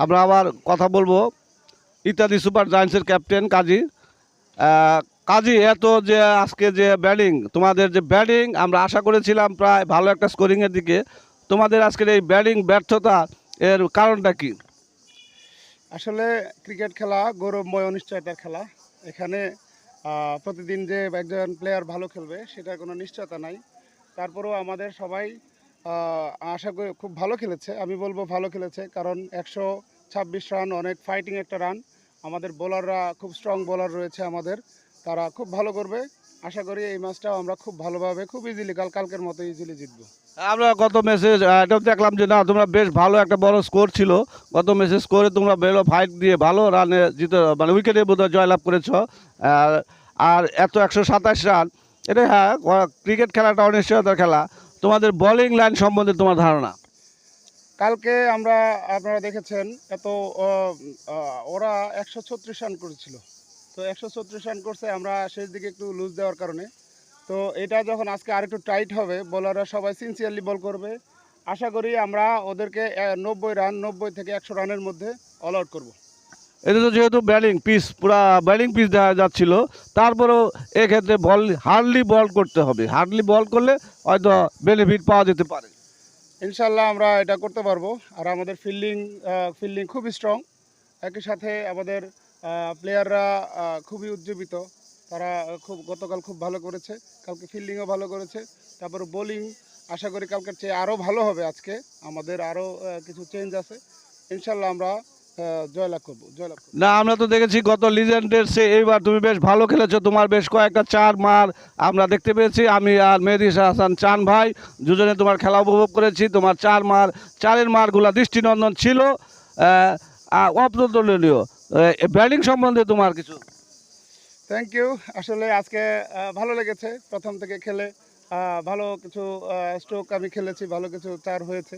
আমরা আবার কথা বলবো ইত্যাদি সুপার জায়ান্টসের ক্যাপ্টেন কাজী। আহ, কাজী, এত যে আজকে যে ব্যাটিং, তোমাদের যে ব্যাটিং আমরা আশা করেছিলাম প্রায় ভালো একটা স্কোরিংয়ের দিকে, তোমাদের আজকের এই ব্যাটিং ব্যর্থতা এর কারণটা কি? আসলে ক্রিকেট খেলা গৌরবময় অনিশ্চয়তার খেলা। এখানে প্রতিদিন যে একজন প্লেয়ার ভালো খেলবে সেটার কোনো নিশ্চয়তা নাই। তারপরেও আমাদের সবাই আশা করি খুব ভালো খেলেছে। আমি বলবো ভালো খেলেছে, কারণ 126 রান অনেক ফাইটিং একটা রান। আমাদের বোলাররা খুব স্ট্রং বোলার রয়েছে আমাদের, তারা খুব ভালো করবে। আশা করি এই ম্যাচটাও আমরা খুব ভালোভাবে খুব ইজিলি কালকের মতো ইজিলি জিতবো। আমরা গত ম্যাচে এটাও দেখলাম যে না, তোমরা বেশ ভালো একটা বড় স্কোর ছিল গত ম্যাচে, স্কোরে তোমরা বেরো ফাইট দিয়ে ভালো রানে জিতে মানে উইকেটে বোধহয় জয়লাভ করেছো। আর আর এত 127 রান, এটা হ্যাঁ, ক্রিকেট খেলাটা অনিশ্চয়তার খেলা। তোমাদের বোলিং লাইন সম্বন্ধে তোমার ধারণা? কালকে আপনারা দেখেছেন এত আহ, ওরা 136 রান করেছিল। তো 136 রান করছে, আমরা শেষ দিকে একটু লুজ দেওয়ার কারণে। তো এটা যখন আজকে আরেকটু টাইট হবে, বোলাররা সবাই সিনসিয়ারলি বল করবে। আশা করি আমরা ওদেরকে 90 রান, 90 থেকে 100 রানের মধ্যে অল আউট করবো। এটা তো যেহেতু ব্যাটিং পিচ, পুরা ব্যাটিং পিচ দেখা যাচ্ছিল, তারপরেও এক্ষেত্রে বল হার্ডলি বল করতে হবে, হার্ডলি বল করলে হয়তো বেনিফিট পাওয়া যেতে পারে। ইনশাল্লাহ আমরা এটা করতে পারবো। আর আমাদের ফিল্ডিং খুবই স্ট্রং। একই সাথে আমাদের প্লেয়াররা খুবই উজ্জীবিত। তারা গতকাল খুব ভালো করেছে, কালকে ফিল্ডিংও ভালো করেছে। তারপরে বোলিং আশা করি কালকের চেয়ে আরও ভালো হবে। আজকে আমাদের আরও কিছু চেঞ্জ আছে। ইনশাল্লাহ আমরা জয়লাভ করবো। না, আমরা তো দেখেছি গত লিজেন্ডের সে এইবার তুমি বেশ ভালো খেলেছো, তোমার বেশ কয়েকটা চার মার আমরা দেখতে পেয়েছি। আমি আর মেহেদী হাসান চান ভাই দুজনে তোমার খেলা উপভোগ করেছি। তোমার চারের মারগুলা দৃষ্টিনন্দন ছিল, অপ্রতুলনীয়। ব্যাটিং সম্বন্ধে তোমার কিছু? Thank you. আসলে আজকে ভালো লেগেছে প্রথম থেকে খেলে। ভালো কিছু স্ট্রোক আমি খেলেছি, ভালো কিছু চার হয়েছে।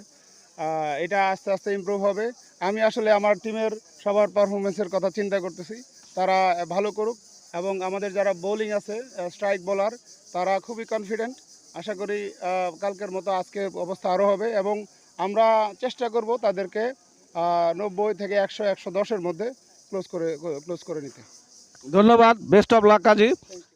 এটা আস্তে আস্তে ইমপ্রুভ হবে। আমি আসলে আমার টিমের সবার পারফরমেন্সের কথা চিন্তা করতেছি। তারা ভালো করুক, এবং আমাদের যারা বোলিং আছে, স্ট্রাইক বোলার, তারা খুবই কনফিডেন্ট। আশা করি কালকের মতো আজকে অবস্থা আরও হবে, এবং আমরা চেষ্টা করব তাদেরকে 90 থেকে 100, 110-এর মধ্যে ক্লোজ করে নিতে। ধন্যবাদ, বেস্ট অফ লাক কাজী।